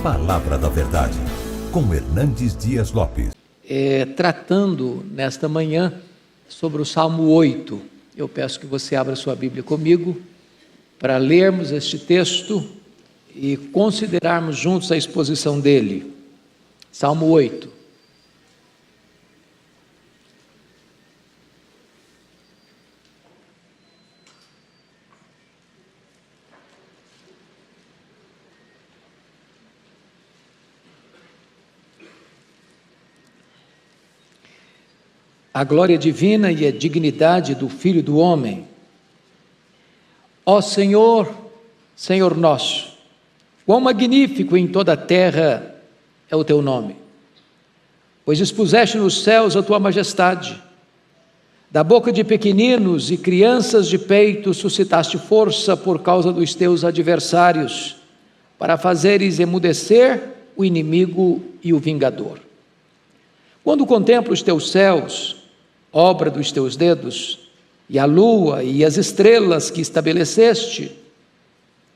Palavra da Verdade, com Hernandes Dias Lopes. Tratando nesta manhã sobre o Salmo 8. Eu peço que você abra sua Bíblia comigo para lermos este texto e considerarmos juntos a exposição dele. Salmo 8. A glória divina e a dignidade do Filho do Homem. Ó Senhor, Senhor nosso, quão magnífico em toda a terra é o teu nome, pois expuseste nos céus a tua majestade. Da boca de pequeninos e crianças de peito suscitaste força por causa dos teus adversários, para fazeres emudecer o inimigo e o vingador. Quando contemplo os teus céus, obra dos teus dedos, e a lua e as estrelas que estabeleceste,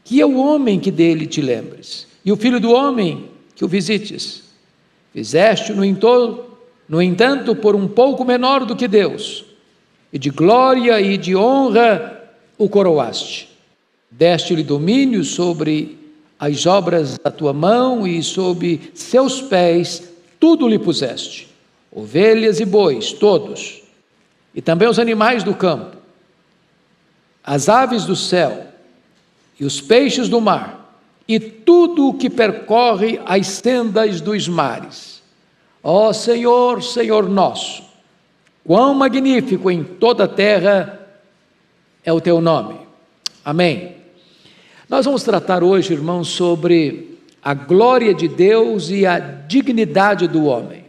que é o homem que dele te lembres, e o filho do homem que o visites. Fizeste-o, no entanto, por um pouco menor do que Deus, e de glória e de honra o coroaste. Deste-lhe domínio sobre as obras da tua mão, e sob seus pés tudo lhe puseste, ovelhas e bois, todos, e também os animais do campo, as aves do céu, e os peixes do mar, e tudo o que percorre as sendas dos mares. Ó Senhor, Senhor nosso, quão magnífico em toda a terra é o teu nome. Amém. Nós vamos tratar hoje, irmãos, sobre a glória de Deus e a dignidade do homem.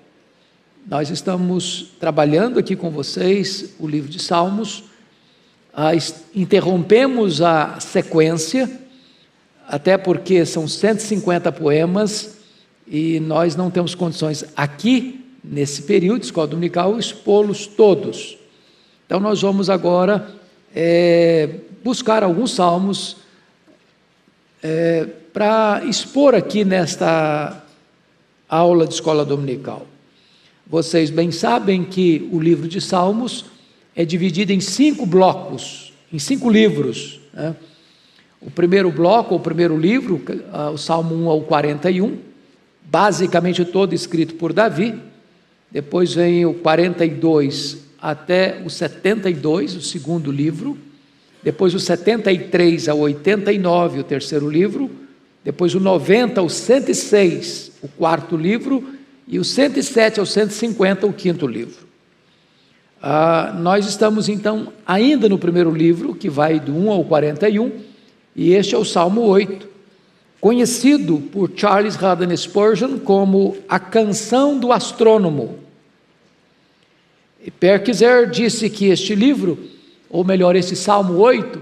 Nós estamos trabalhando aqui com vocês o livro de Salmos, interrompemos a sequência, até porque são 150 poemas e nós não temos condições aqui, nesse período de escola dominical, expô-los todos. Então nós vamos agora buscar alguns salmos para expor aqui nesta aula de escola dominical. Vocês bem sabem que o livro de Salmos é dividido em 5 blocos, em 5 livros, né? O primeiro bloco, o primeiro livro, o Salmo 1 ao 41, basicamente todo escrito por Davi. Depois vem o 42 até o 72, o segundo livro. Depois o 73 ao 89, o terceiro livro. Depois o 90 ao 106, o quarto livro. E o 107 ao 150, o quinto livro. Nós estamos, então, ainda no primeiro livro, que vai do 1 ao 41, e este é o Salmo 8, conhecido por Charles Haddon Spurgeon como a canção do astrônomo. E Perkiser disse que este livro, ou melhor, esse Salmo 8,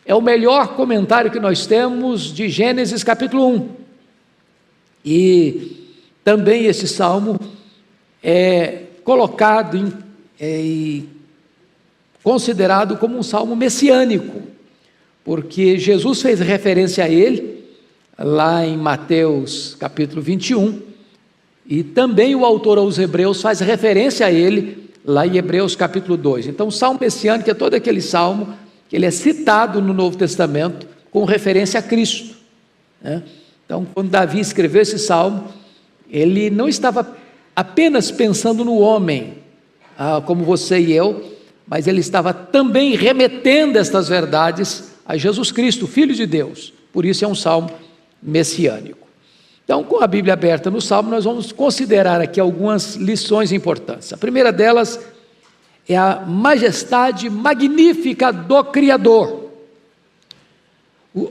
é o melhor comentário que nós temos de Gênesis capítulo 1. E também esse salmo é colocado e considerado como um salmo messiânico, porque Jesus fez referência a ele, lá em Mateus capítulo 21, e também o autor aos Hebreus faz referência a ele, lá em Hebreus capítulo 2. Então o salmo messiânico é todo aquele salmo que ele é citado no Novo Testamento com referência a Cristo, né? Então quando Davi escreveu esse salmo, ele não estava apenas pensando no homem, como você e eu, mas ele estava também remetendo estas verdades a Jesus Cristo, Filho de Deus. Por isso é um salmo messiânico. Então, com a Bíblia aberta no salmo, nós vamos considerar aqui algumas lições importantes. A primeira delas é a majestade magnífica do Criador.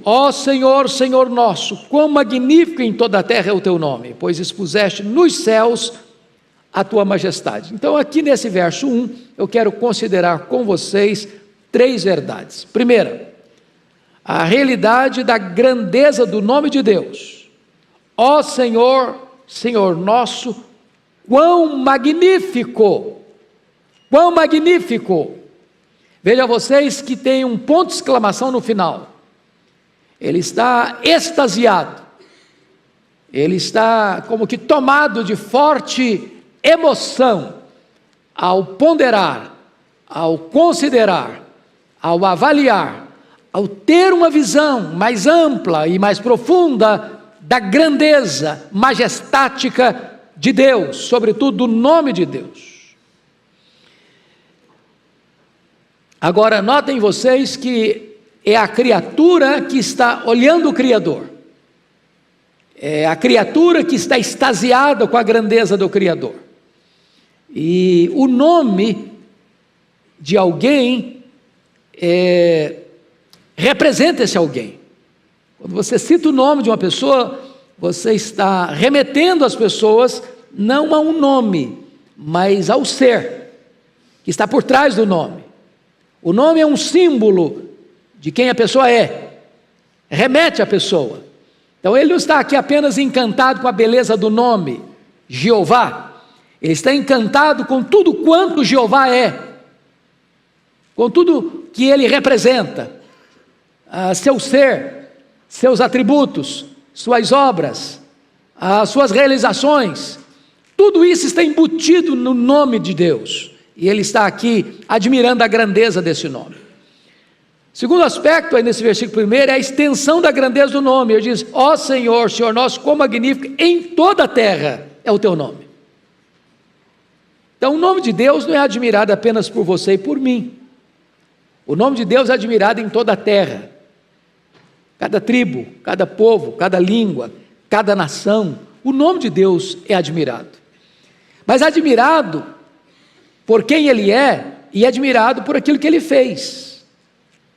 Ó Senhor, Senhor nosso, quão magnífico em toda a terra é o teu nome, pois expuseste nos céus a tua majestade. Então aqui nesse verso 1, eu quero considerar com vocês 3 verdades. Primeira, a realidade da grandeza do nome de Deus. Ó Senhor, Senhor nosso, quão magnífico, quão magnífico. Veja vocês que tem um ponto de exclamação no final. Ele está extasiado. Ele está como que tomado de forte emoção ao ponderar, ao considerar, ao avaliar, ao ter uma visão mais ampla e mais profunda da grandeza majestática de Deus, sobretudo do nome de Deus. Agora, notem vocês que é a criatura que está olhando o Criador, é a criatura que está extasiada com a grandeza do Criador, e o nome de alguém representa esse alguém. Quando você cita o nome de uma pessoa, você está remetendo as pessoas não a um nome, mas ao ser que está por trás do nome. O nome é um símbolo de quem a pessoa é, remete à pessoa. Então ele não está aqui apenas encantado com a beleza do nome, Jeová. Ele está encantado com tudo quanto Jeová é, com tudo que ele representa, seu ser, seus atributos, suas obras, as suas realizações, tudo isso está embutido no nome de Deus, e ele está aqui admirando a grandeza desse nome. Segundo aspecto aí nesse versículo primeiro é a extensão da grandeza do nome. Ele diz: ó Senhor, Senhor nosso, quão magnífico em toda a terra é o teu nome. Então o nome de Deus não é admirado apenas por você e por mim, o nome de Deus é admirado em toda a terra. Cada tribo, cada povo, cada língua, cada nação, o nome de Deus é admirado. Mas admirado por quem Ele é e admirado por aquilo que Ele fez.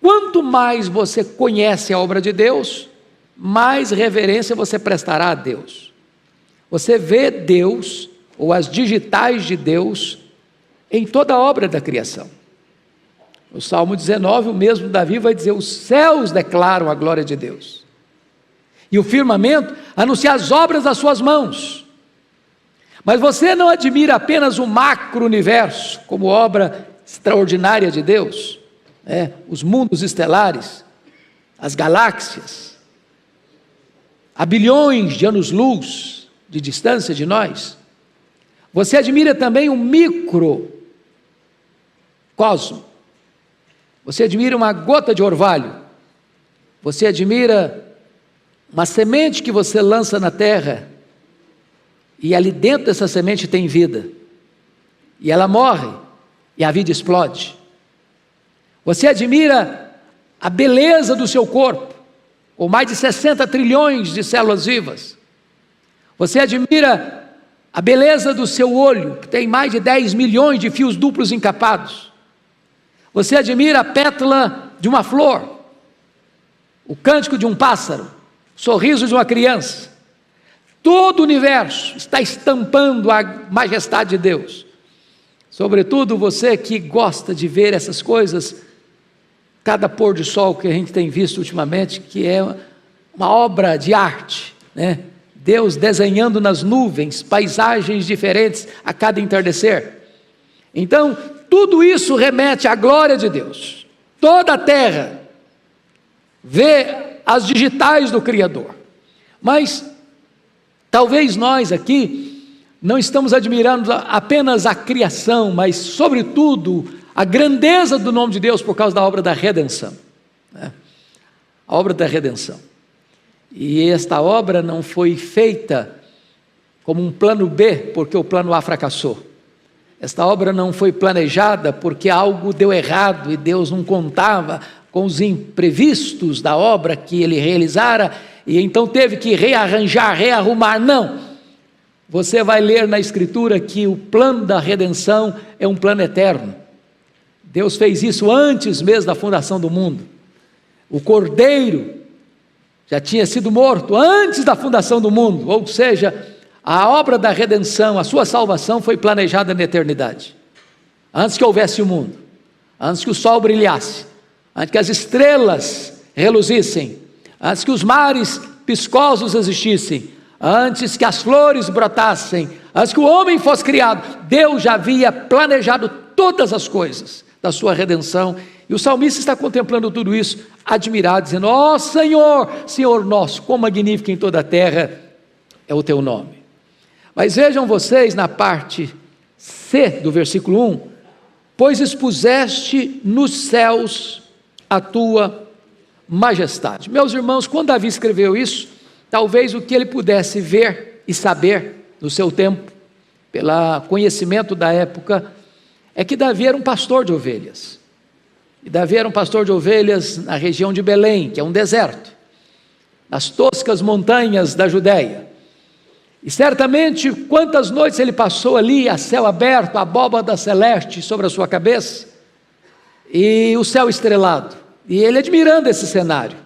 Quanto mais você conhece a obra de Deus, mais reverência você prestará a Deus. Você vê Deus, ou as digitais de Deus, em toda a obra da criação. No Salmo 19, o mesmo Davi vai dizer: os céus declaram a glória de Deus, e o firmamento anuncia as obras das suas mãos. Mas você não admira apenas o macro-universo como obra extraordinária de Deus, os mundos estelares, as galáxias, a bilhões de anos-luz de distância de nós. Você admira também o microcosmo. Você admira uma gota de orvalho, você admira uma semente que você lança na terra, e ali dentro dessa semente tem vida, e ela morre, e a vida explode. Você admira a beleza do seu corpo, com mais de 60 trilhões de células vivas. Você admira a beleza do seu olho, que tem mais de 10 milhões de fios duplos encapados. Você admira a pétala de uma flor, o cântico de um pássaro, o sorriso de uma criança. Todo o universo está estampando a majestade de Deus. Sobretudo você que gosta de ver essas coisas, cada pôr de sol que a gente tem visto ultimamente, que é uma obra de arte, né? Deus desenhando nas nuvens paisagens diferentes a cada entardecer. Então, tudo isso remete à glória de Deus. Toda a terra vê as digitais do Criador. Mas talvez nós aqui não estamos admirando apenas a criação, mas sobretudo a grandeza do nome de Deus por causa da obra da redenção, né? A obra da redenção. E esta obra não foi feita como um plano B, porque o plano A fracassou. Esta obra não foi planejada porque algo deu errado e Deus não contava com os imprevistos da obra que Ele realizara e então teve que rearranjar, rearrumar. Não, você vai ler na Escritura que o plano da redenção é um plano eterno. Deus fez isso antes mesmo da fundação do mundo. O Cordeiro já tinha sido morto antes da fundação do mundo, ou seja, a obra da redenção, a sua salvação foi planejada na eternidade, antes que houvesse o mundo, antes que o sol brilhasse, antes que as estrelas reluzissem, antes que os mares piscosos existissem, antes que as flores brotassem, antes que o homem fosse criado. Deus já havia planejado todas as coisas da sua redenção, e o salmista está contemplando tudo isso, admirado, dizendo: ó Senhor, Senhor nosso, quão magnífico em toda a terra é o teu nome. Mas vejam vocês na parte C do versículo 1, pois expuseste nos céus a tua majestade. Meus irmãos, quando Davi escreveu isso, talvez o que ele pudesse ver e saber no seu tempo, pelo conhecimento da época, é que Davi era um pastor de ovelhas. E Davi era um pastor de ovelhas na região de Belém, que é um deserto, nas toscas montanhas da Judéia. E certamente, quantas noites ele passou ali, a céu aberto, a abóbada celeste sobre a sua cabeça, e o céu estrelado, e ele admirando esse cenário.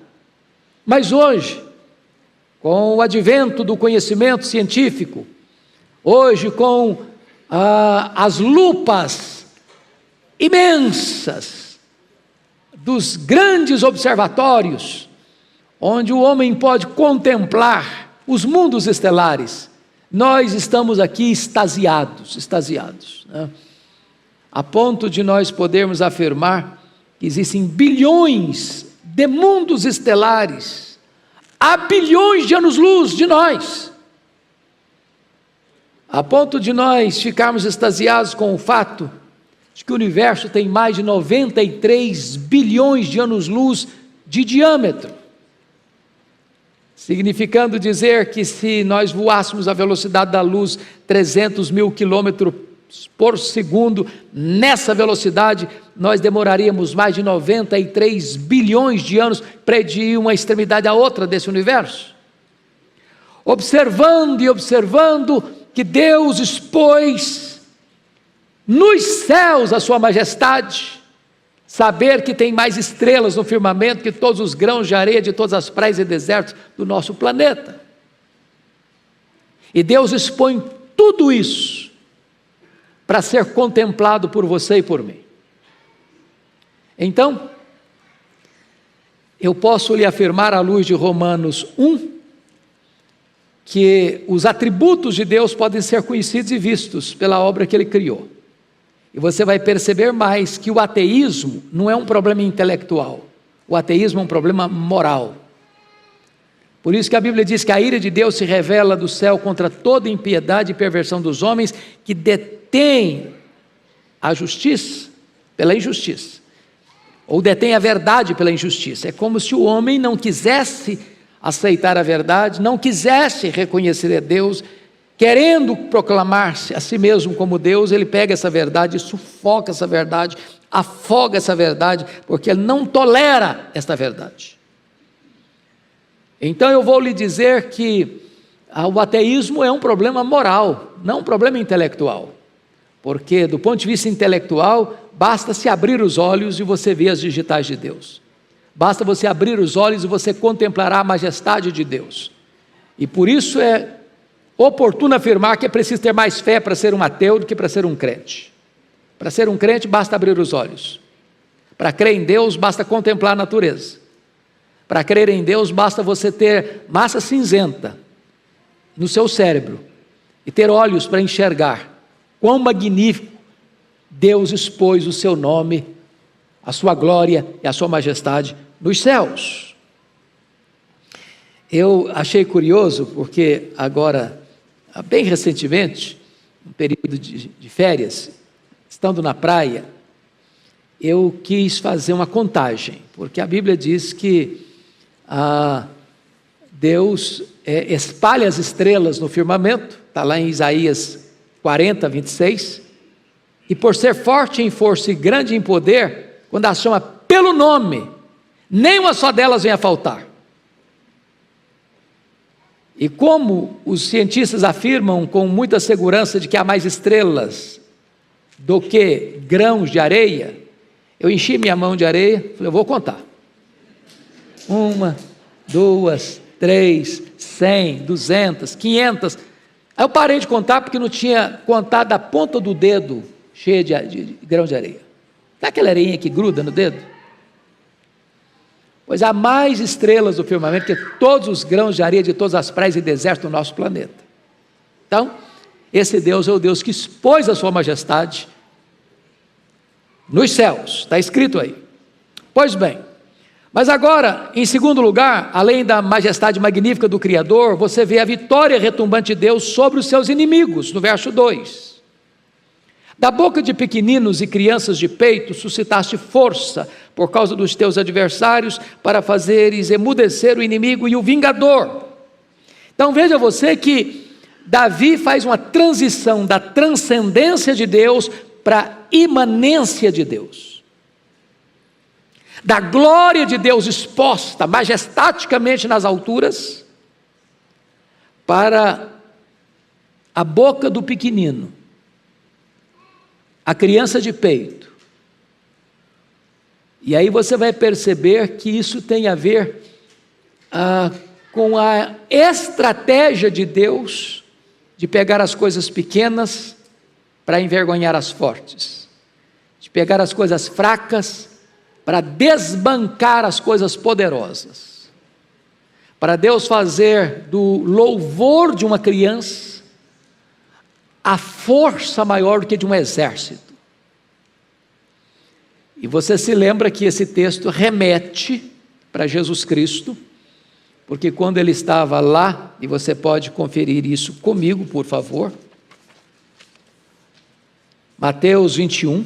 Mas hoje, com o advento do conhecimento científico, hoje com as lupas imensas dos grandes observatórios, onde o homem pode contemplar os mundos estelares, nós estamos aqui extasiados, né? A ponto de nós podermos afirmar que existem bilhões de mundos estelares, há bilhões de anos-luz de nós, a ponto de nós ficarmos extasiados com o fato de que o universo tem mais de 93 bilhões de anos-luz de diâmetro, significando dizer que se nós voássemos a velocidade da luz 300 mil quilômetros por segundo, nessa velocidade, nós demoraríamos mais de 93 bilhões de anos para ir de uma extremidade à outra desse universo. Observando e observando que Deus expôs nos céus a sua majestade, saber que tem mais estrelas no firmamento que todos os grãos de areia de todas as praias e desertos do nosso planeta. E Deus expõe tudo isso para ser contemplado por você e por mim. Então, eu posso lhe afirmar à luz de Romanos 1, que os atributos de Deus podem ser conhecidos e vistos pela obra que Ele criou. E você vai perceber mais que o ateísmo não é um problema intelectual, o ateísmo é um problema moral. Por isso que a Bíblia diz que a ira de Deus se revela do céu contra toda impiedade e perversão dos homens que detêm a justiça pela injustiça, ou detêm a verdade pela injustiça. É como se o homem não quisesse aceitar a verdade, não quisesse reconhecer a Deus, querendo proclamar-se a si mesmo como Deus, ele pega essa verdade, sufoca essa verdade, afoga essa verdade, porque ele não tolera esta verdade. Então eu vou lhe dizer que o ateísmo é um problema moral, não um problema intelectual, porque do ponto de vista intelectual, basta se abrir os olhos e você vê as digitais de Deus, basta você abrir os olhos e você contemplará a majestade de Deus, e por isso é oportuno afirmar que é preciso ter mais fé para ser um ateu do que para ser um crente. Para ser um crente basta abrir os olhos, para crer em Deus basta contemplar a natureza, para crer em Deus basta você ter massa cinzenta no seu cérebro e ter olhos para enxergar quão magnífico Deus expôs o seu nome, a sua glória e a sua majestade nos céus. Eu achei curioso porque agora, bem recentemente, um período de férias, estando na praia, eu quis fazer uma contagem, porque a Bíblia diz que Deus espalha as estrelas no firmamento, está lá em Isaías 40, 26, e por ser forte em força e grande em poder, quando as chama pelo nome, nenhuma só delas vem a faltar. E como os cientistas afirmam com muita segurança de que há mais estrelas do que grãos de areia, eu enchi minha mão de areia, falei, eu vou contar. 1, 2, 3, 100, 200, 500. Aí eu parei de contar porque não tinha contado a ponta do dedo cheia de grãos de areia. Sabe aquela areinha que gruda no dedo? Pois há mais estrelas do firmamento que todos os grãos de areia de todas as praias e desertos do nosso planeta. Então, esse Deus é o Deus que expôs a sua majestade nos céus, está escrito aí. Pois bem, Mas agora, em segundo lugar, além da majestade magnífica do Criador, você vê a vitória retumbante de Deus sobre os seus inimigos, no verso 2. Da boca de pequeninos e crianças de peito suscitaste força por causa dos teus adversários, para fazeres emudecer o inimigo e o vingador. Então veja você que Davi faz uma transição da transcendência de Deus para a imanência de Deus. Da glória de Deus exposta majestaticamente nas alturas, para a boca do pequenino, a criança de peito. E aí você vai perceber que isso tem a ver com a estratégia de Deus de pegar as coisas pequenas para envergonhar as fortes, de pegar as coisas fracas para desbancar as coisas poderosas, para Deus fazer do louvor de uma criança a força maior do que de um exército. E você se lembra que esse texto remete para Jesus Cristo, porque quando ele estava lá, e você pode conferir isso comigo, por favor, Mateus 21,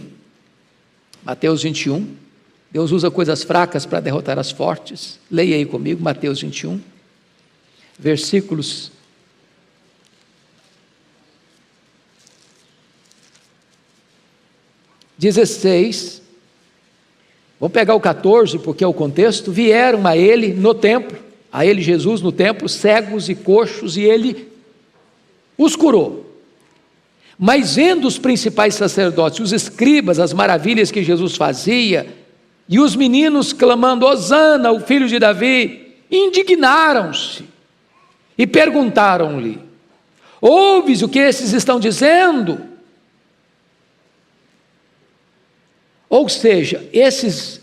Deus usa coisas fracas para derrotar as fortes. Leia aí comigo, Mateus 21, versículos 16. Vamos pegar o 14, porque é o contexto. Vieram a ele no templo, a ele Jesus no templo, cegos e coxos, e ele os curou. Mas vendo os principais sacerdotes, os escribas, as maravilhas que Jesus fazia, e os meninos clamando, Hosana, o filho de Davi, indignaram-se e perguntaram-lhe, ouves o que esses estão dizendo? Ou seja, esses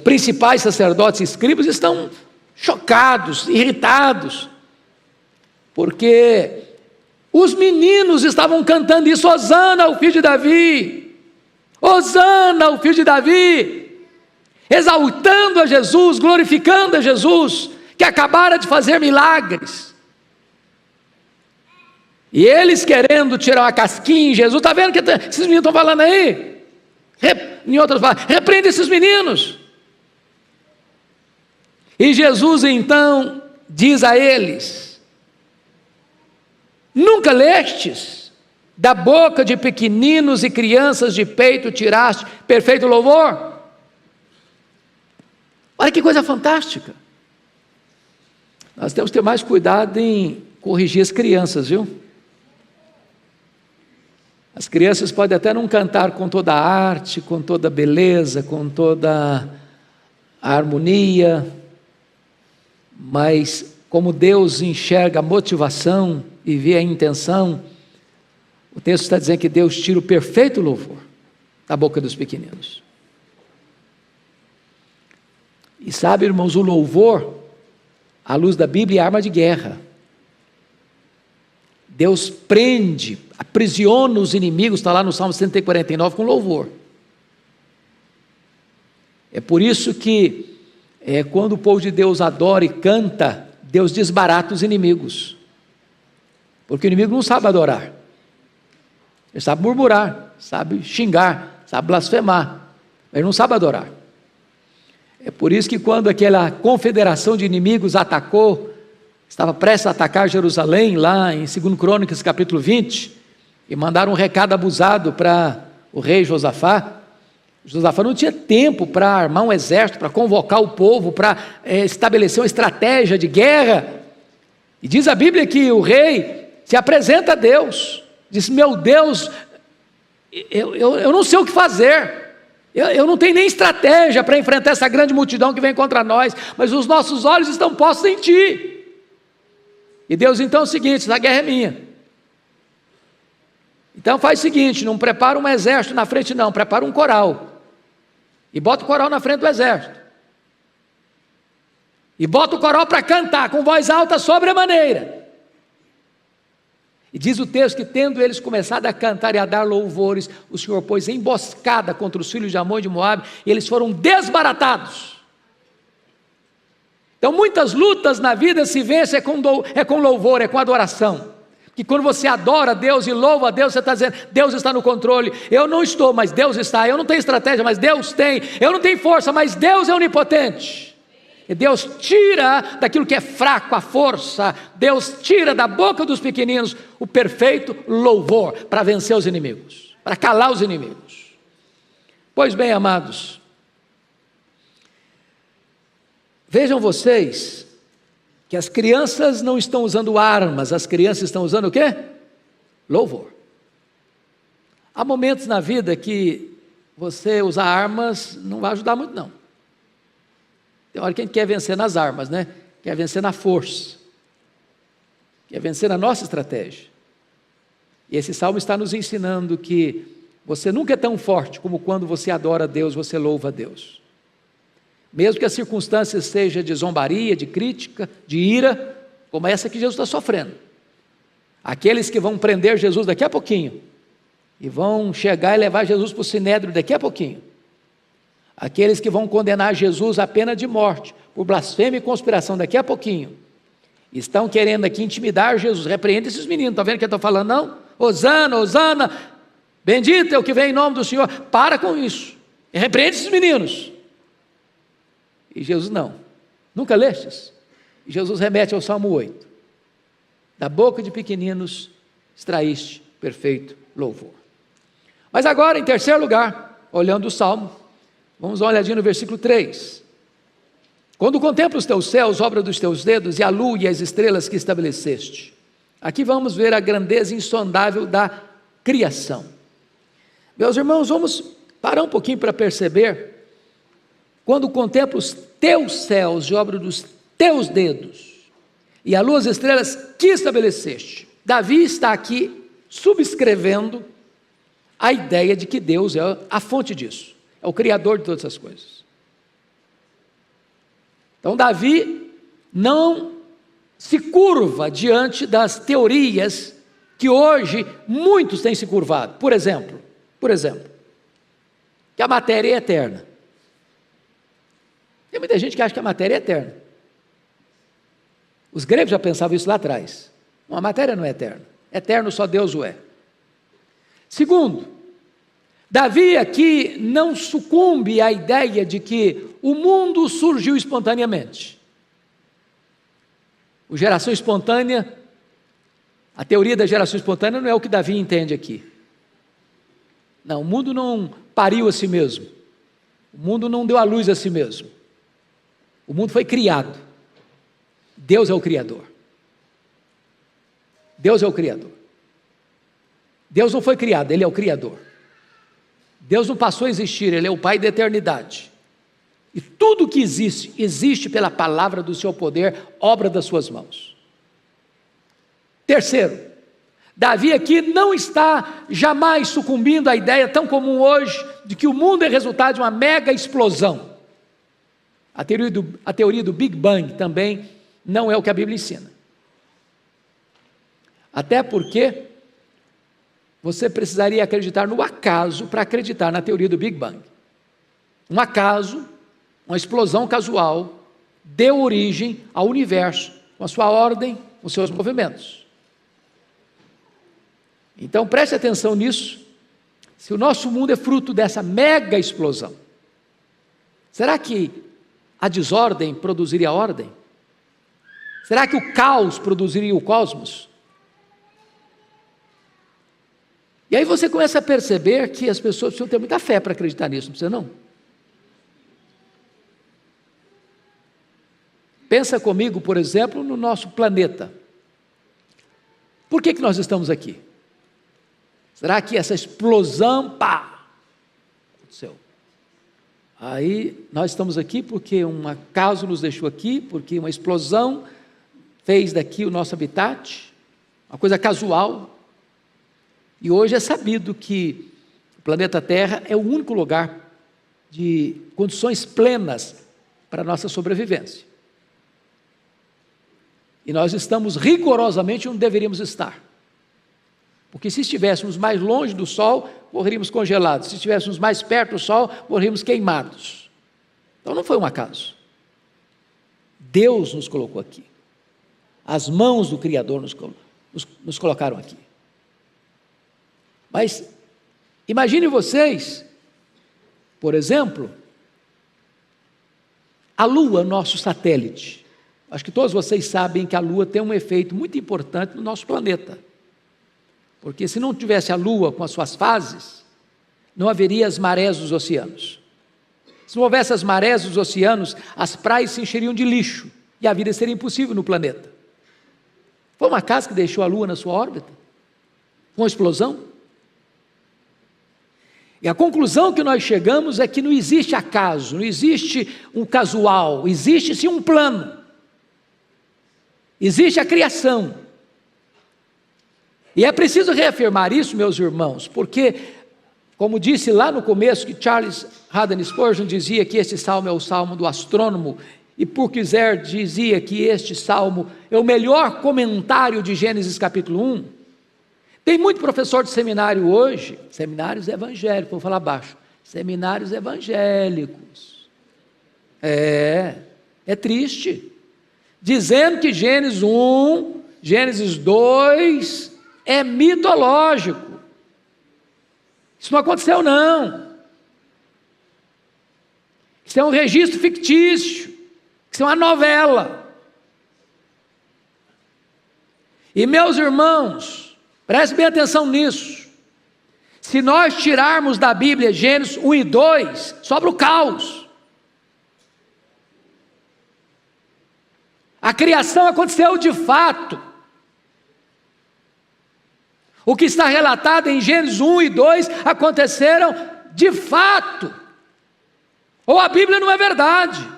principais sacerdotes e escribas estão chocados, irritados, porque os meninos estavam cantando isso, Hosana, o filho de Davi, Hosana, o filho de Davi, exaltando a Jesus, glorificando a Jesus, que acabara de fazer milagres. E eles querendo tirar uma casquinha em Jesus, está vendo que esses meninos estão falando aí? Em outras palavras, repreenda esses meninos. E Jesus então diz a eles, nunca lestes? Da boca de pequeninos e crianças de peito tiraste perfeito louvor? Olha que coisa fantástica. Nós temos que ter mais cuidado em corrigir as crianças, viu? As crianças podem até não cantar com toda a arte, com toda a beleza, com toda a harmonia, mas como Deus enxerga a motivação e vê a intenção, o texto está dizendo que Deus tira o perfeito louvor da boca dos pequeninos. E sabe, irmãos, o louvor, à luz da Bíblia, é arma de guerra. Deus prende, aprisiona os inimigos, está lá no Salmo 149, com louvor. É por isso que, quando o povo de Deus adora e canta, Deus desbarata os inimigos. Porque o inimigo não sabe adorar. Ele sabe murmurar, sabe xingar, sabe blasfemar, mas ele não sabe adorar. É por isso que quando aquela confederação de inimigos atacou, estava prestes a atacar Jerusalém, lá em 2 Crônicas capítulo 20, e mandaram um recado abusado para o rei Josafá. Josafá não tinha tempo para armar um exército, para convocar o povo, para estabelecer uma estratégia de guerra. E diz a Bíblia que o rei se apresenta a Deus, diz, meu Deus, eu não sei o que fazer, eu não tenho nem estratégia para enfrentar essa grande multidão que vem contra nós, mas os nossos olhos estão postos em Ti. E Deus então é o seguinte, essa guerra é minha. Então faz o seguinte, não prepara um exército na frente não, prepara um coral. E bota o coral na frente do exército. E bota o coral para cantar com voz alta sobremaneira. E diz o texto que tendo eles começado a cantar e a dar louvores, o Senhor pôs emboscada contra os filhos de Amon e de Moabe, e eles foram desbaratados. Então muitas lutas na vida se vencem com louvor, é com adoração. Que quando você adora a Deus e louva a Deus, você está dizendo: Deus está no controle. Eu não estou, mas Deus está. Eu não tenho estratégia, mas Deus tem. Eu não tenho força, mas Deus é onipotente. E Deus tira daquilo que é fraco a força. Deus tira da boca dos pequeninos o perfeito louvor para vencer os inimigos, para calar os inimigos. Pois bem, amados, vejam vocês que as crianças não estão usando armas, as crianças estão usando o quê? Louvor. Há momentos na vida que você usar armas não vai ajudar muito, não. Tem hora que a gente quer vencer nas armas, né? Quer vencer na força, quer vencer na nossa estratégia. E esse salmo está nos ensinando que você nunca é tão forte como quando você adora a Deus, você louva a Deus. Mesmo que as circunstâncias sejam de zombaria, de crítica, de ira, como essa que Jesus está sofrendo. Aqueles que vão prender Jesus daqui a pouquinho, e vão chegar e levar Jesus para o sinédrio daqui a pouquinho. Aqueles que vão condenar Jesus à pena de morte, por blasfêmia e conspiração daqui a pouquinho, estão querendo aqui intimidar Jesus. Repreenda esses meninos, estão vendo o que eu estou falando, não? Hosana, Hosana, bendito é o que vem em nome do Senhor. Para com isso, e repreende esses meninos. E Jesus não, nunca lestes? E Jesus remete ao Salmo 8, da boca de pequeninos extraíste perfeito louvor. Mas agora, em terceiro lugar, olhando o Salmo, vamos dar uma olhadinha no versículo 3. Quando contemplo os teus céus, obra dos teus dedos, e a lua e as estrelas que estabeleceste. Aqui vamos ver a grandeza insondável da criação. Meus irmãos, vamos parar um pouquinho para perceber. Quando contemplo os teus céus, obra dos teus dedos, e a lua e as estrelas que estabeleceste. Davi está aqui subscrevendo a ideia de que Deus é a fonte disso. É o Criador de todas essas coisas. Então Davi não se curva diante das teorias que hoje muitos têm se curvado. Por exemplo, que a matéria é eterna. Tem muita gente que acha que a matéria é eterna. Os gregos já pensavam isso lá atrás. Não, a matéria não é eterna. Eterno só Deus o é. Segundo, Davi aqui não sucumbe à ideia de que o mundo surgiu espontaneamente. A geração espontânea, a teoria da geração espontânea não é o que Davi entende aqui. Não, o mundo não pariu a si mesmo. O mundo não deu à luz a si mesmo. O mundo foi criado. Deus é o Criador. Deus é o Criador. Deus não foi criado, Ele é o Criador. Deus não passou a existir, Ele é o Pai da eternidade. E tudo que existe, existe pela palavra do seu poder, obra das suas mãos. Terceiro, Davi aqui não está jamais sucumbindo à ideia tão comum hoje de que o mundo é resultado de uma mega explosão. A teoria do Big Bang também não é o que a Bíblia ensina. Até porque você precisaria acreditar no acaso para acreditar na teoria do Big Bang. Um acaso, uma explosão casual, deu origem ao universo, com a sua ordem, com os seus movimentos. Então preste atenção nisso. Se o nosso mundo é fruto dessa mega explosão, será que a desordem produziria a ordem? Será que o caos produziria o cosmos? E aí você começa a perceber que as pessoas precisam ter muita fé para acreditar nisso, não precisa não? Pensa comigo, por exemplo, no nosso planeta. Por que nós estamos aqui? Será que essa explosão, aconteceu? Aí nós estamos aqui porque um acaso nos deixou aqui, porque uma explosão fez daqui o nosso habitat, uma coisa casual. E hoje é sabido que o planeta Terra é o único lugar de condições plenas para a nossa sobrevivência. E nós estamos rigorosamente onde deveríamos estar. Porque se estivéssemos mais longe do Sol, morreríamos congelados. Se estivéssemos mais perto do Sol, morreríamos queimados. Então não foi um acaso. Deus nos colocou aqui. As mãos do Criador nos colocaram aqui. Mas imagine vocês, por exemplo, a Lua, nosso satélite. Acho que todos vocês sabem que a Lua tem um efeito muito importante no nosso planeta. Porque se não tivesse a Lua com as suas fases, não haveria as marés dos oceanos. Se não houvesse as marés dos oceanos, as praias se encheriam de lixo e a vida seria impossível no planeta. Foi um acaso que deixou a Lua na sua órbita? Uma explosão? E a conclusão que nós chegamos é que não existe acaso, não existe um casual, existe sim um plano. Existe a criação. E é preciso reafirmar isso, meus irmãos, porque, como disse lá no começo, que Charles Haddon Spurgeon dizia que este salmo é o salmo do astrônomo, e Purkizer dizia que este salmo é o melhor comentário de Gênesis capítulo 1. Tem muito professor de seminário hoje, seminários evangélicos, vou falar baixo, seminários evangélicos. É triste. Dizendo que Gênesis 1, Gênesis 2 é mitológico. Isso não aconteceu, não. Isso é um registro fictício. Isso é uma novela. E meus irmãos, prestem bem atenção nisso. Se nós tirarmos da Bíblia Gênesis 1 e 2, sobra o caos. A criação aconteceu de fato. O que está relatado em Gênesis 1 e 2 aconteceram de fato. Ou a Bíblia não é verdade,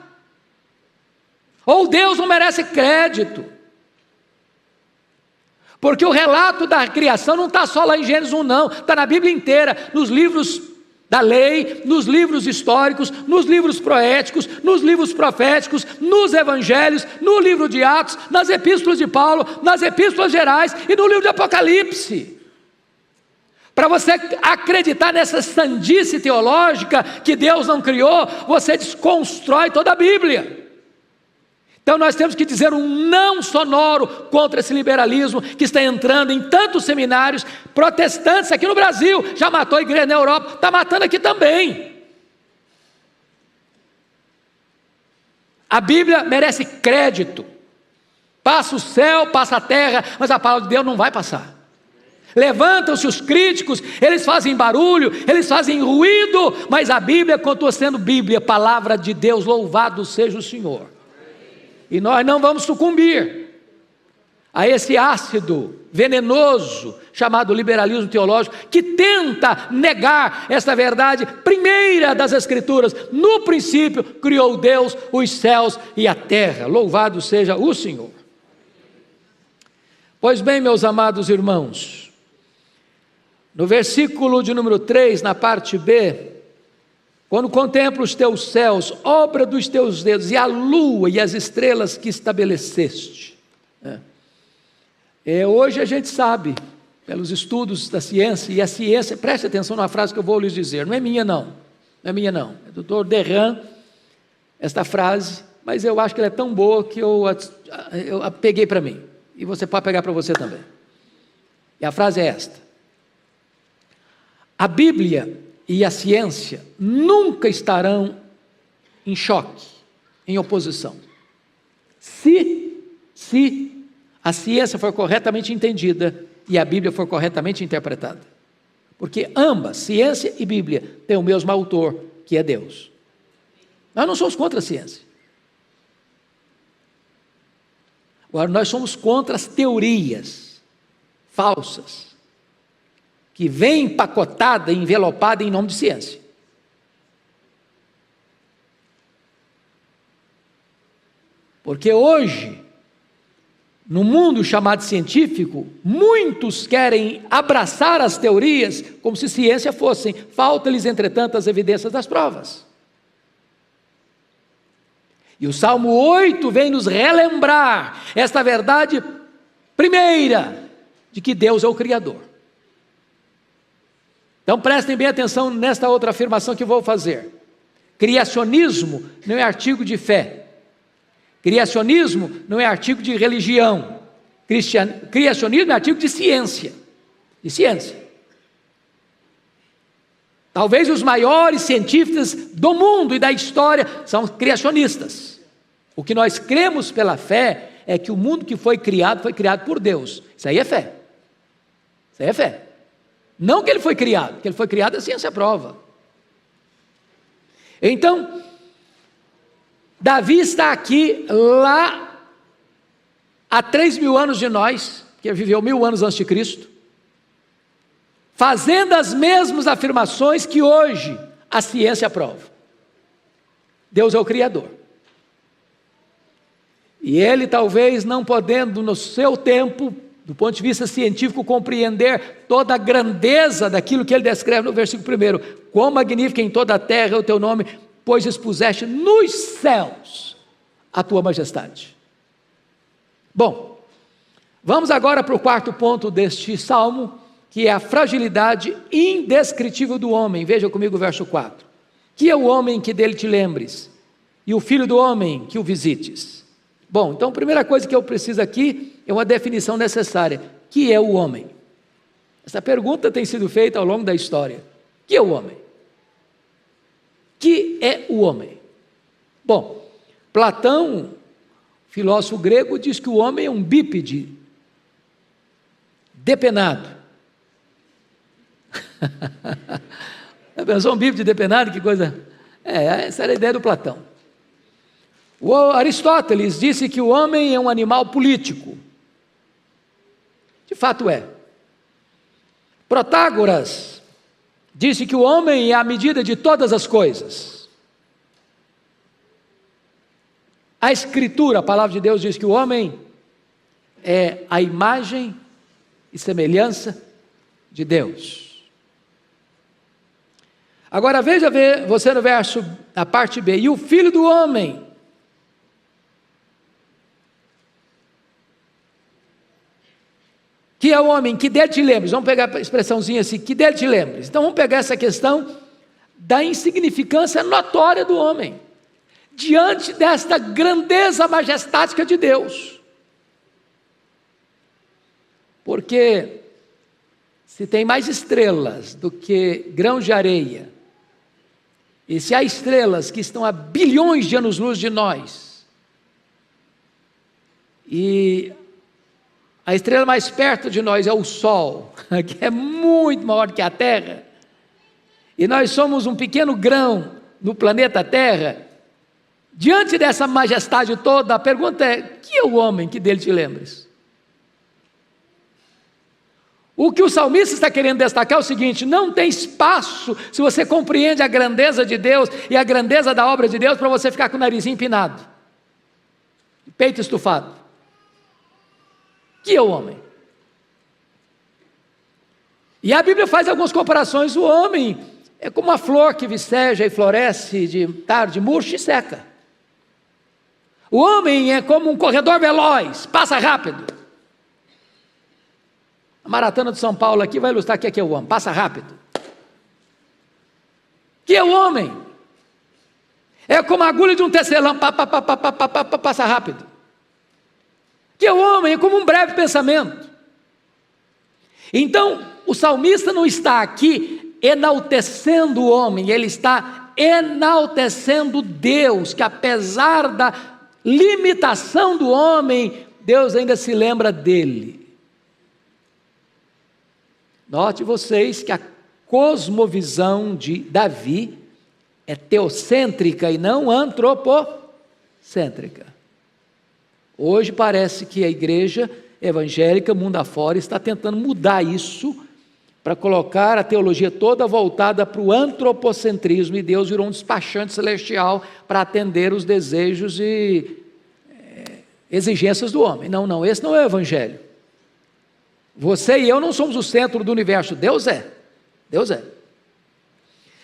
ou Deus não merece crédito. Porque o relato da criação não está só lá em Gênesis 1 não, está na Bíblia inteira, nos livros da lei, nos livros históricos, nos livros poéticos, nos livros proféticos, nos evangelhos, no livro de Atos, nas epístolas de Paulo, nas epístolas gerais e no livro de Apocalipse. Para você acreditar nessa sandice teológica que Deus não criou, você desconstrói toda a Bíblia. Então nós temos que dizer um não sonoro contra esse liberalismo que está entrando em tantos seminários protestantes aqui no Brasil. Já matou a igreja na Europa, está matando aqui também. A Bíblia merece crédito. Passa o céu, passa a terra, mas a palavra de Deus não vai passar. Levantam-se os críticos, eles fazem barulho, eles fazem ruído, mas a Bíblia continua sendo Bíblia, palavra de Deus, louvado seja o Senhor. E nós não vamos sucumbir a esse ácido venenoso chamado liberalismo teológico, que tenta negar esta verdade primeira das Escrituras. No princípio criou Deus os céus e a terra, louvado seja o Senhor. Pois bem, meus amados irmãos, no versículo de número 3, na parte B, quando contemplo os teus céus, obra dos teus dedos, e a lua e as estrelas que estabeleceste. Hoje a gente sabe, pelos estudos da ciência, e a ciência, preste atenção na frase que eu vou lhes dizer, não é minha não, é do Dr. Derran, esta frase, mas eu acho que ela é tão boa que eu a peguei para mim, e você pode pegar para você também. E a frase é esta: a Bíblia e a ciência nunca estarão em choque, em oposição, se a ciência for corretamente entendida e a Bíblia for corretamente interpretada. Porque ambas, ciência e Bíblia, têm o mesmo autor, que é Deus. Nós não somos contra a ciência. Agora, nós somos contra as teorias falsas, que vem empacotada, envelopada em nome de ciência. Porque hoje, no mundo chamado científico, muitos querem abraçar as teorias como se ciência fossem. Falta-lhes, entretanto, as evidências das provas. E o Salmo 8 vem nos relembrar esta verdade primeira, de que Deus é o Criador. Então prestem bem atenção nesta outra afirmação que vou fazer. Criacionismo não é artigo de fé. Criacionismo não é artigo de religião. Criacionismo é artigo de ciência. De ciência. Talvez os maiores cientistas do mundo e da história são criacionistas. O que nós cremos pela fé é que o mundo que foi criado por Deus. Isso aí é fé. Isso aí é fé. Não que ele foi criado, que ele foi criado a ciência prova. Então, Davi está aqui, lá, há 3.000 anos de nós, que viveu 1.000 anos antes de Cristo, fazendo as mesmas afirmações que hoje a ciência prova. Deus é o Criador. E ele talvez não podendo no seu tempo, do ponto de vista científico, compreender toda a grandeza daquilo que ele descreve no versículo 1. Quão magnífico em toda a terra é o teu nome, pois expuseste nos céus a tua majestade. Bom, vamos agora para o quarto ponto deste salmo, que é a fragilidade indescritível do homem. Veja comigo o verso 4. Que é o homem que dele te lembres, e o filho do homem que o visites. Bom, então a primeira coisa que eu preciso aqui é uma definição necessária. Que é o homem? Essa pergunta tem sido feita ao longo da história. Que é o homem? Que é o homem? Bom, Platão, filósofo grego, diz que o homem é um bípede depenado. Pensou um bípede depenado? Que coisa... essa era a ideia do Platão. O Aristóteles disse que o homem é um animal político. De fato é. Protágoras disse que o homem é a medida de todas as coisas. A Escritura, a palavra de Deus, diz que o homem é a imagem e semelhança de Deus. Agora veja você no verso, na parte B, e o filho do homem. Que é o homem, que dele te lembres. Vamos pegar a expressãozinha assim, que dele te lembres. Então vamos pegar essa questão da insignificância notória do homem, diante desta grandeza majestática de Deus. Porque se tem mais estrelas do que grãos de areia, e se há estrelas que estão a bilhões de anos-luz de nós, e a estrela mais perto de nós é o Sol, que é muito maior que a Terra, e nós somos um pequeno grão no planeta Terra. Diante dessa majestade toda, a pergunta é: que é o homem que dele te lembres? O que o salmista está querendo destacar é o seguinte: não tem espaço, se você compreende a grandeza de Deus e a grandeza da obra de Deus, para você ficar com o narizinho empinado, peito estufado. Que é o homem? E a Bíblia faz algumas comparações. O homem é como uma flor que viceja e floresce de tarde, murcha e seca. O homem é como um corredor veloz, passa rápido. A maratona de São Paulo aqui vai ilustrar o que é o homem, passa rápido. Que é o homem? É como a agulha de um tecelão, passa rápido. Que é o homem, é como um breve pensamento. Então, o salmista não está aqui enaltecendo o homem, ele está enaltecendo Deus, que apesar da limitação do homem, Deus ainda se lembra dele. Note vocês que a cosmovisão de Davi é teocêntrica e não antropocêntrica. Hoje parece que a igreja evangélica, mundo afora, está tentando mudar isso para colocar a teologia toda voltada para o antropocentrismo, e Deus virou um despachante celestial para atender os desejos e exigências do homem. Não, esse não é o evangelho. Você e eu não somos o centro do universo, Deus é. Deus é.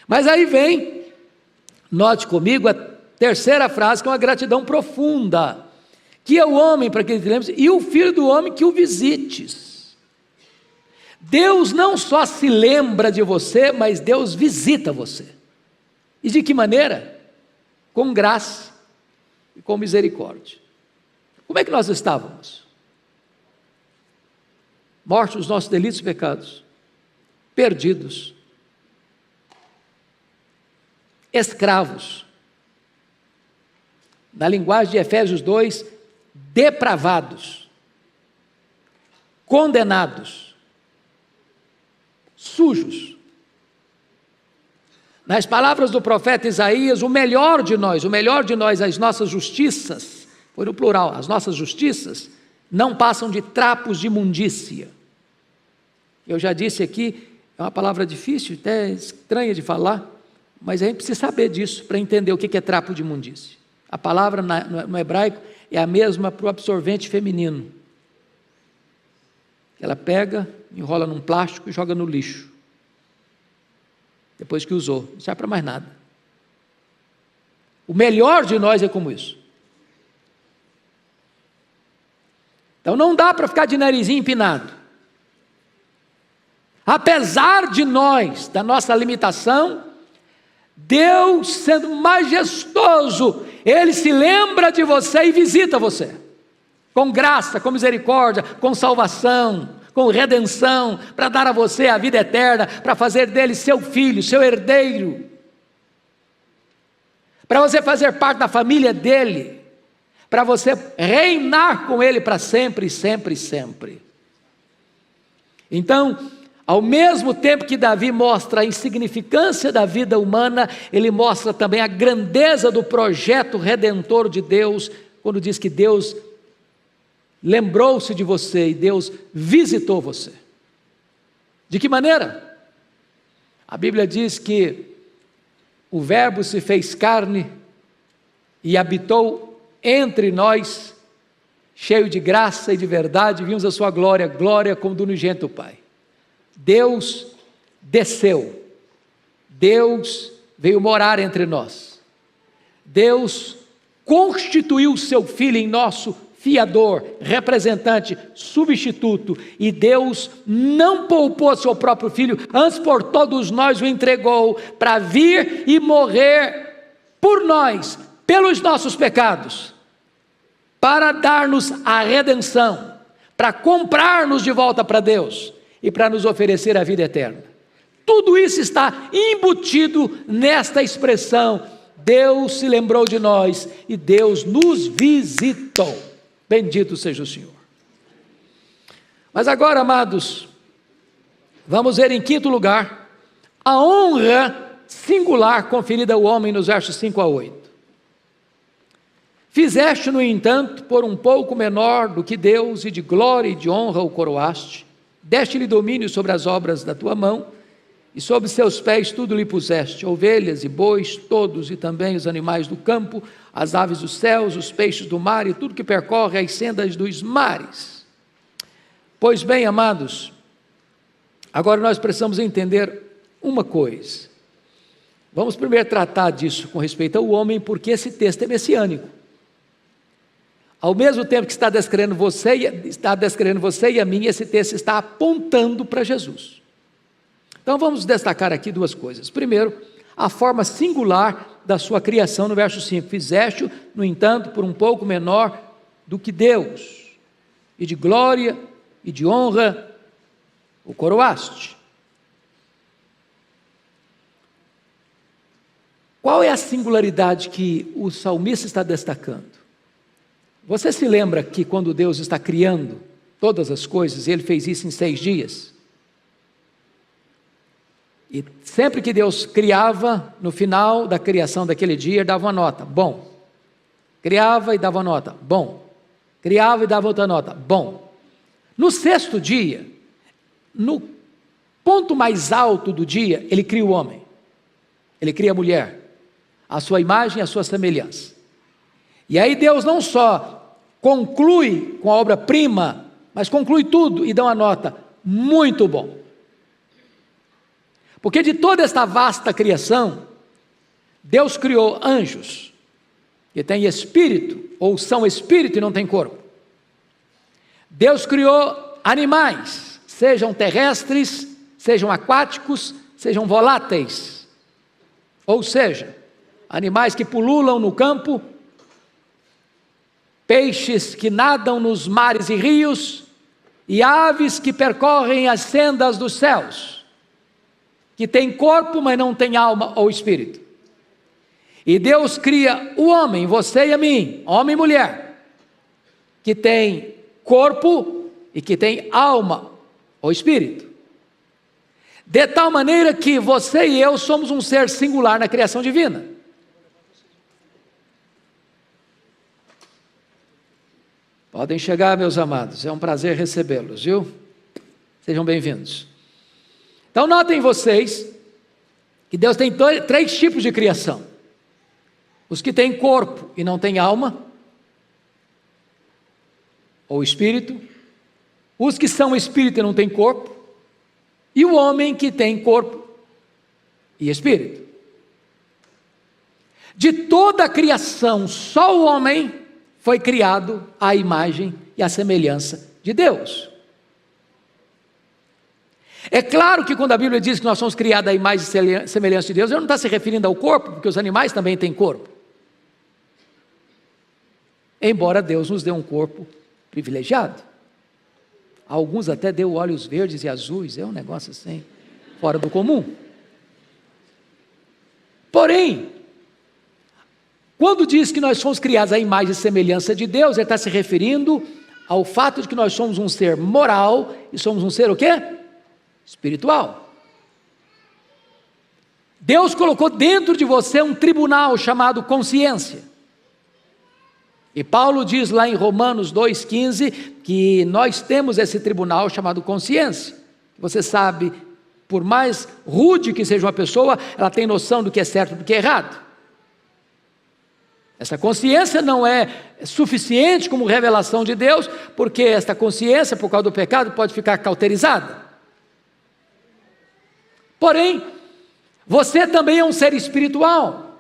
Mas aí vem, note comigo, a terceira frase, que é uma gratidão profunda. Que é o homem, para que ele te lembre, e o filho do homem que o visites. Deus não só se lembra de você, mas Deus visita você. E de que maneira? Com graça e com misericórdia. Como é que nós estávamos? Mortos nos nossos delitos e pecados, perdidos, escravos, na linguagem de Efésios 2, depravados, condenados, sujos. Nas palavras do profeta Isaías, o melhor de nós, as nossas justiças, foi no plural, as nossas justiças não passam de trapos de imundícia. Eu já disse aqui, é uma palavra difícil, até estranha de falar, mas a gente precisa saber disso para entender o que é trapo de imundícia. A palavra no hebraico é a mesma para o absorvente feminino. Ela pega, enrola num plástico e joga no lixo. Depois que usou, não serve para mais nada. O melhor de nós é como isso. Então não dá para ficar de narizinho empinado. Apesar de nós, da nossa limitação, Deus, sendo majestoso, Ele se lembra de você e visita você, com graça, com misericórdia, com salvação, com redenção, para dar a você a vida eterna, para fazer dele seu filho, seu herdeiro, para você fazer parte da família dele, para você reinar com ele para sempre, sempre, sempre. Então, ao mesmo tempo que Davi mostra a insignificância da vida humana, ele mostra também a grandeza do projeto redentor de Deus, quando diz que Deus lembrou-se de você e Deus visitou você. De que maneira? A Bíblia diz que o Verbo se fez carne e habitou entre nós, cheio de graça e de verdade, vimos a sua glória, glória como do unigênito Pai. Deus desceu, Deus veio morar entre nós, Deus constituiu o seu Filho em nosso fiador, representante, substituto, e Deus não poupou seu próprio Filho, antes por todos nós o entregou, para vir e morrer por nós, pelos nossos pecados, para dar-nos a redenção, para comprar-nos de volta para Deus, e para nos oferecer a vida eterna. Tudo isso está embutido nesta expressão, Deus se lembrou de nós, e Deus nos visitou. Bendito seja o Senhor. Mas agora, amados, vamos ver em quinto lugar, a honra singular conferida ao homem nos versos 5 a 8. Fizeste, no entanto, por um pouco menor do que Deus, e de glória e de honra o coroaste, deste-lhe domínio sobre as obras da tua mão, e sobre seus pés tudo lhe puseste, ovelhas e bois, todos, e também os animais do campo, as aves dos céus, os peixes do mar, e tudo que percorre as sendas dos mares. Pois bem, amados, agora nós precisamos entender uma coisa. Vamos primeiro tratar disso com respeito ao homem, porque esse texto é messiânico. Ao mesmo tempo que está descrevendo você e a mim, esse texto está apontando para Jesus. Então vamos destacar aqui duas coisas. Primeiro, a forma singular da sua criação no verso 5. Fizeste-o, no entanto, por um pouco menor do que Deus, e de glória e de honra o coroaste. Qual é a singularidade que o salmista está destacando? Você se lembra que quando Deus está criando todas as coisas, Ele fez isso em 6 dias? E sempre que Deus criava, no final da criação daquele dia, Ele dava uma nota, bom. Criava e dava uma nota, bom. Criava e dava outra nota, bom. No 6º dia, no ponto mais alto do dia, Ele cria o homem. Ele cria a mulher, a sua imagem e a sua semelhança. E aí Deus não só conclui com a obra-prima, mas conclui tudo e dá uma nota, muito bom. Porque de toda esta vasta criação, Deus criou anjos, que têm espírito, ou são espírito e não têm corpo. Deus criou animais, sejam terrestres, sejam aquáticos, sejam voláteis. Ou seja, animais que pululam no campo, peixes que nadam nos mares e rios, e aves que percorrem as sendas dos céus, que têm corpo, mas não têm alma ou espírito. E Deus cria o homem, você e a mim, homem e mulher, que tem corpo e que tem alma ou espírito. De tal maneira que você e eu somos um ser singular na criação divina. Podem chegar, meus amados, é um prazer recebê-los, viu? Sejam bem-vindos. Então notem vocês que Deus tem três tipos de criação: os que têm corpo e não têm alma ou espírito, os que são espírito e não têm corpo, e o homem que tem corpo e espírito. De toda a criação, só o homem foi criado à imagem e à semelhança de Deus. É claro que quando a Bíblia diz que nós somos criados à imagem e semelhança de Deus, ele não está se referindo ao corpo, porque os animais também têm corpo. Embora Deus nos dê um corpo privilegiado. Alguns até deu olhos verdes e azuis, é um negócio assim, fora do comum. Porém, quando diz que nós somos criados à imagem e semelhança de Deus, ele está se referindo ao fato de que nós somos um ser moral e somos um ser o quê? Espiritual. Deus colocou dentro de você um tribunal chamado consciência. E Paulo diz lá em Romanos 2,15 que nós temos esse tribunal chamado consciência. Você sabe, por mais rude que seja uma pessoa, ela tem noção do que é certo e do que é errado. Essa consciência não é suficiente como revelação de Deus, porque esta consciência, por causa do pecado, pode ficar cauterizada. Porém, você também é um ser espiritual.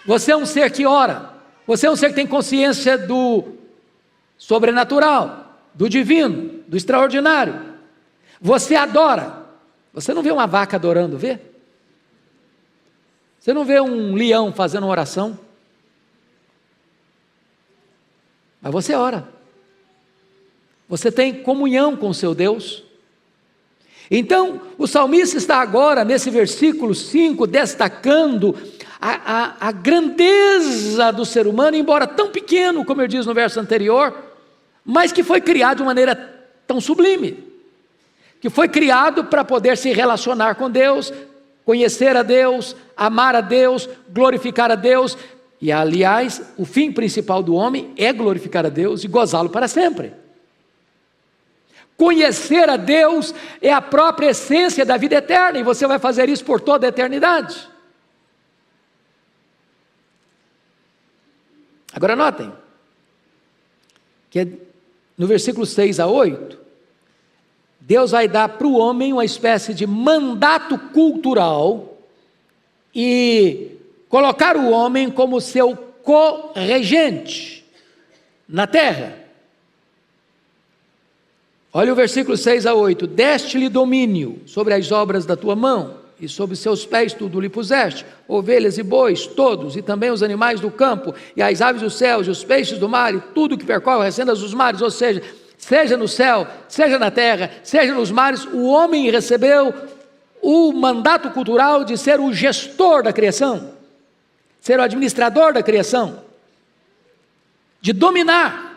Você é um ser que ora. Você é um ser que tem consciência do sobrenatural, do divino, do extraordinário. Você adora. Você não vê uma vaca adorando, vê? Você não vê um leão fazendo uma oração. Mas você ora. Você tem comunhão com o seu Deus. Então, o salmista está agora, nesse versículo 5, destacando a grandeza do ser humano, embora tão pequeno, como eu disse no verso anterior, mas que foi criado de maneira tão sublime, que foi criado para poder se relacionar com Deus, conhecer a Deus, amar a Deus, glorificar a Deus. E aliás, o fim principal do homem é glorificar a Deus e gozá-lo para sempre. Conhecer a Deus é a própria essência da vida eterna, e você vai fazer isso por toda a eternidade. Agora notem, que no versículo 6 a 8, Deus vai dar para o homem uma espécie de mandato cultural e colocar o homem como seu co-regente na terra. Olha o versículo 6 a 8: deste-lhe domínio sobre as obras da tua mão, e sobre seus pés tudo lhe puseste, ovelhas e bois, todos, e também os animais do campo, e as aves dos céus, e os peixes do mar, e tudo que percorre as sendas dos mares. Ou seja, seja no céu, seja na terra, seja nos mares, o homem recebeu o mandato cultural de ser o gestor da criação, ser o administrador da criação, de dominar.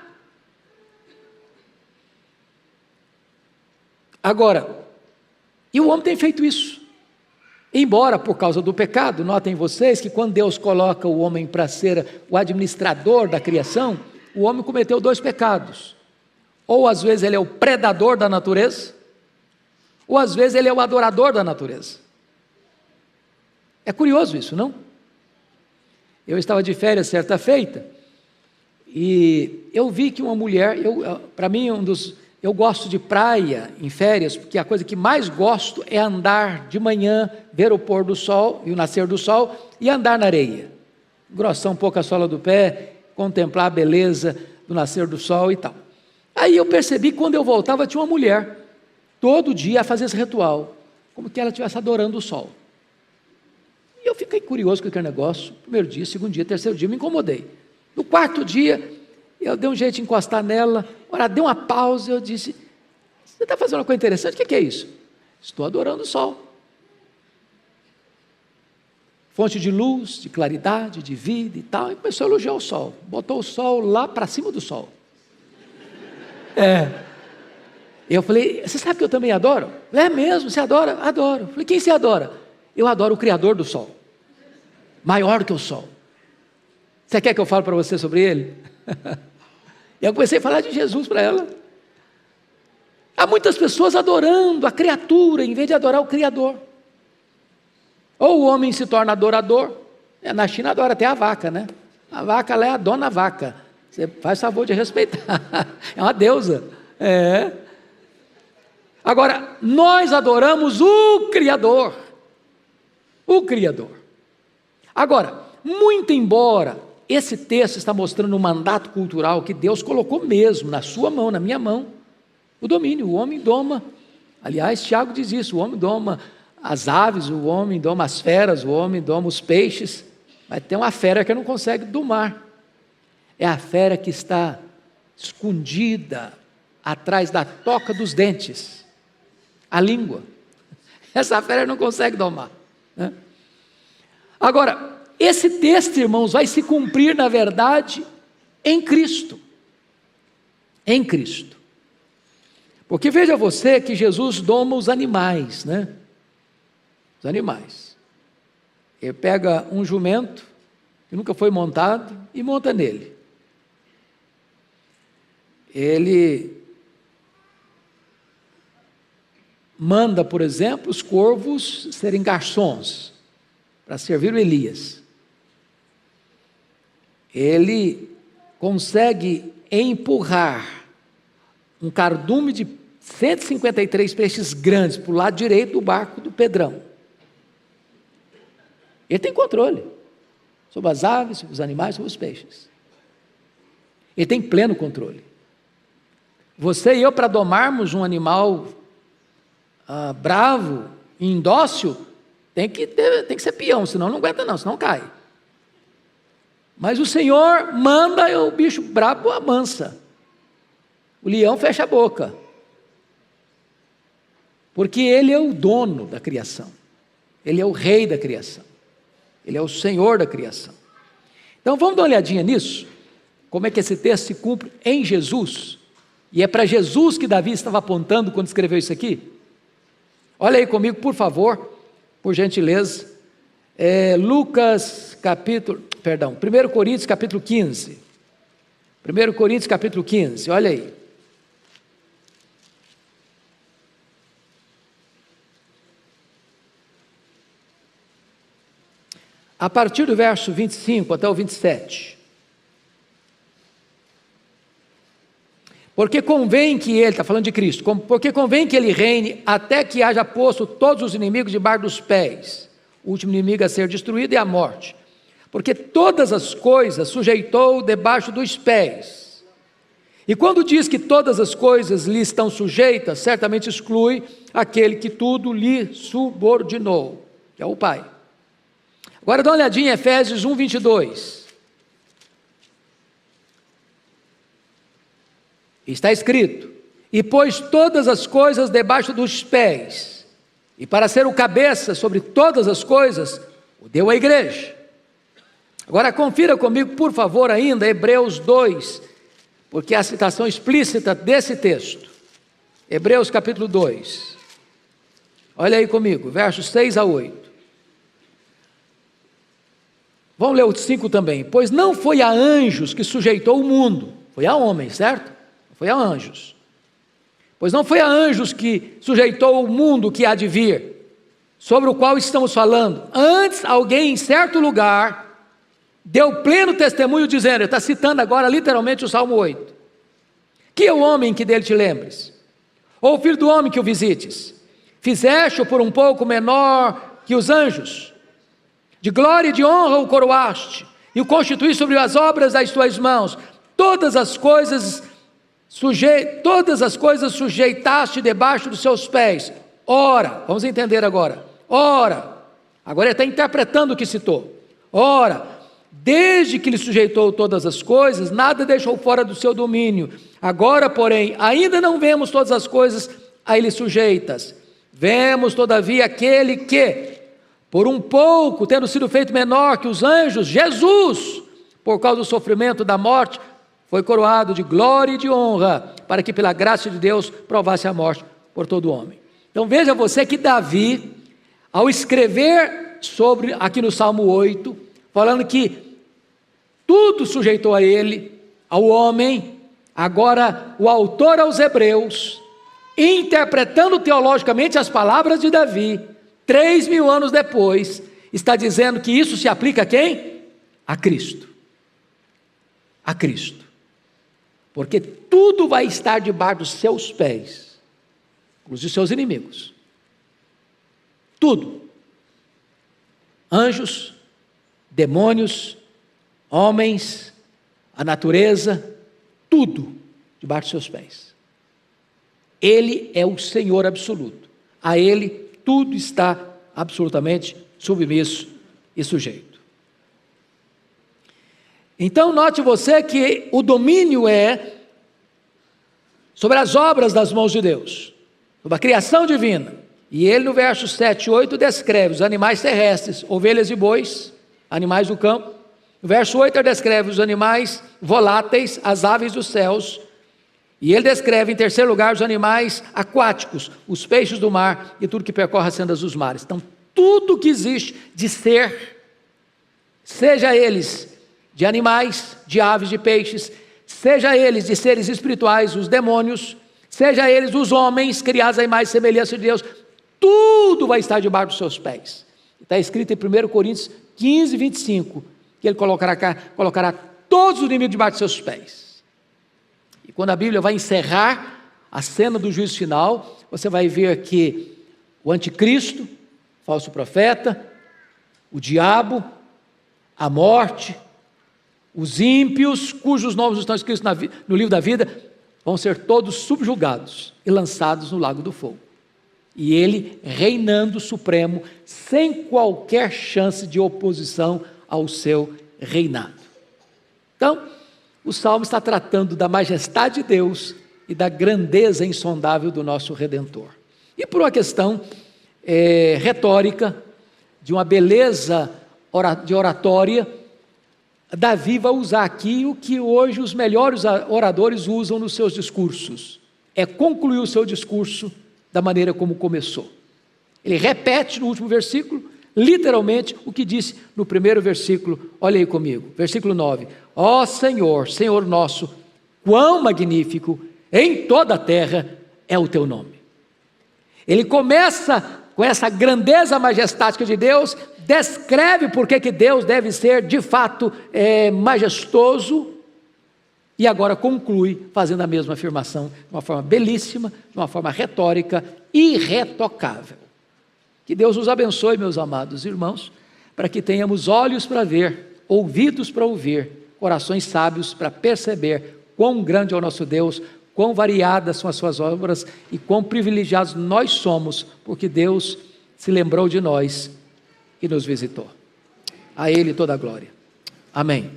Agora, e o homem tem feito isso, embora por causa do pecado. Notem vocês que quando Deus coloca o homem para ser o administrador da criação, o homem cometeu dois pecados: ou às vezes ele é o predador da natureza, ou às vezes ele é o adorador da natureza. É curioso isso, não? Eu estava de férias certa feita, e eu vi que uma mulher, para mim eu gosto de praia em férias, porque a coisa que mais gosto é andar de manhã, ver o pôr do sol e o nascer do sol, e andar na areia, engrossar um pouco a sola do pé, contemplar a beleza do nascer do sol e tal. Aí eu percebi que quando eu voltava tinha uma mulher, todo dia a fazer esse ritual, como que ela estivesse adorando o sol. E eu fiquei curioso com aquele negócio. Primeiro dia, segundo dia, terceiro dia, me incomodei. No quarto dia, Eu dei um jeito de encostar nela, ora, dei uma pausa, eu disse, você está fazendo uma coisa interessante, o que é isso? Estou adorando o sol. Fonte de luz, de claridade, de vida e tal, e começou a elogiar o sol, botou o sol lá para cima do sol. Eu falei, você sabe que eu também adoro? É mesmo, você adora? Adoro. Eu falei, quem você adora? Eu adoro o Criador do sol, maior que o sol. Você quer que eu fale para você sobre ele? E eu comecei a falar de Jesus para ela. Há muitas pessoas adorando a criatura, em vez de adorar o Criador. Ou o homem se torna adorador. Na China adora até a vaca, né? A vaca, ela é a dona vaca. Você faz favor de respeitar. É uma deusa. Agora, nós adoramos o Criador. O Criador. Agora, muito embora esse texto está mostrando um mandato cultural que Deus colocou mesmo na sua mão, na minha mão, o domínio, o homem doma. Aliás, Tiago diz isso, o homem doma as aves, o homem doma as feras, o homem doma os peixes, mas tem uma fera que não consegue domar. É a fera que está escondida atrás da toca dos dentes, a língua. Essa fera não consegue domar, né? Agora, esse texto, irmãos, vai se cumprir, na verdade, em Cristo. Em Cristo. Porque veja você que Jesus doma os animais, né? Os animais. Ele pega um jumento, que nunca foi montado, e monta nele. Ele manda, por exemplo, os corvos serem garçons, para servir o Elias. Ele consegue empurrar um cardume de 153 peixes grandes para o lado direito do barco do Pedrão. Ele tem controle sobre as aves, sobre os animais, sobre os peixes. Ele tem pleno controle. Você e eu, para domarmos um animal bravo e indócil, tem que ser peão, senão não aguenta não, senão cai. Mas o Senhor manda e o bicho brabo amansa. O leão fecha a boca. Porque Ele é o dono da criação. Ele é o rei da criação. Ele é o Senhor da criação. Então vamos dar uma olhadinha nisso. Como é que esse texto se cumpre em Jesus. E é para Jesus que Davi estava apontando quando escreveu isso aqui. Olha aí comigo, por favor, por gentileza. 1 Coríntios capítulo 15. 1 Coríntios capítulo 15, olha aí. A partir do verso 25 até o 27. Porque convém que ele, está falando de Cristo, porque convém que ele reine até que haja posto todos os inimigos debaixo dos pés. O último inimigo a ser destruído é a morte. Porque todas as coisas sujeitou debaixo dos pés. E quando diz que todas as coisas lhe estão sujeitas, certamente exclui aquele que tudo lhe subordinou, que é o Pai. Agora dá uma olhadinha em Efésios 1, 22. Está escrito: e pôs todas as coisas debaixo dos pés, e para ser o cabeça sobre todas as coisas, o deu à igreja. Agora confira comigo, por favor, ainda Hebreus 2, porque é a citação explícita desse texto. Hebreus capítulo 2. Olha aí comigo, versos 6 a 8. Vamos ler o 5 também. Pois não foi a anjos que sujeitou o mundo, foi a homens, certo? Não foi a anjos. Pois não foi a anjos que sujeitou o mundo que há de vir, sobre o qual estamos falando. Antes, alguém em certo lugar deu pleno testemunho dizendo, ele está citando agora literalmente o Salmo 8. Que é o homem que dele te lembres? Ou o filho do homem que o visites? Fizeste-o por um pouco menor que os anjos? De glória e de honra o coroaste, e o constituíste sobre as obras das tuas mãos. Todas as coisas sujeitaste debaixo dos seus pés. Ora, vamos entender agora. Ora, agora ele está interpretando o que citou. Ora, Desde que lhe sujeitou todas as coisas, nada deixou fora do seu domínio. Agora, porém, ainda não vemos todas as coisas a ele sujeitas. Vemos, todavia, aquele que, por um pouco, tendo sido feito menor que os anjos, Jesus, por causa do sofrimento da morte, foi coroado de glória e de honra, para que pela graça de Deus provasse a morte por todo homem. Então veja você que Davi, ao escrever sobre, aqui no Salmo 8, falando que tudo sujeitou a ele, ao homem, agora o autor aos Hebreus, interpretando teologicamente as palavras de Davi, 3.000 anos depois, está dizendo que isso se aplica a quem? A Cristo. A Cristo. Porque tudo vai estar debaixo dos seus pés, inclusive os seus inimigos. Tudo. Anjos, demônios, homens, a natureza, tudo debaixo dos seus pés. Ele é o Senhor absoluto. A Ele tudo está absolutamente submisso e sujeito. Então note você que o domínio é sobre as obras das mãos de Deus, sobre a criação divina. E ele no verso 7 e 8 descreve os animais terrestres, ovelhas e bois, animais do campo. No verso 8 ele descreve os animais voláteis, as aves dos céus. E ele descreve em terceiro lugar os animais aquáticos, os peixes do mar e tudo que percorre as sendas dos mares. Então tudo que existe de ser, seja eles de animais, de aves, de peixes, seja eles de seres espirituais, os demônios, seja eles os homens criados à imagem e semelhança de Deus, tudo vai estar debaixo dos seus pés. Está escrito em 1 Coríntios 15, 25, que ele colocará todos os inimigos debaixo dos seus pés. E quando a Bíblia vai encerrar a cena do juízo final, você vai ver que o anticristo, falso profeta, o diabo, a morte, os ímpios, cujos nomes estão escritos no livro da vida, vão ser todos subjugados e lançados no lago do fogo. E ele reinando supremo, sem qualquer chance de oposição ao seu reinado. Então, o Salmo está tratando da majestade de Deus e da grandeza insondável do nosso Redentor. E por uma questão retórica, de uma beleza de oratória, Davi vai usar aqui o que hoje os melhores oradores usam nos seus discursos. É concluir o seu discurso da maneira como começou. Ele repete no último versículo, literalmente, o que disse no primeiro versículo. Olha aí comigo, versículo 9. Ó Senhor, Senhor nosso, quão magnífico em toda a terra é o teu nome. Ele começa com essa grandeza majestática de Deus, descreve por que Deus deve ser de fato majestoso, e agora conclui fazendo a mesma afirmação, de uma forma belíssima, de uma forma retórica, irretocável. Que Deus nos abençoe, meus amados irmãos, para que tenhamos olhos para ver, ouvidos para ouvir, corações sábios para perceber quão grande é o nosso Deus, quão variadas são as suas obras e quão privilegiados nós somos, porque Deus se lembrou de nós e nos visitou. A Ele toda a glória. Amém.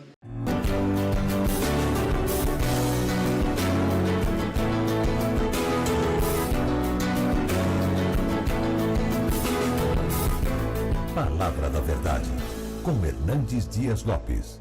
Palavra da Verdade, com Hernandes Dias Lopes.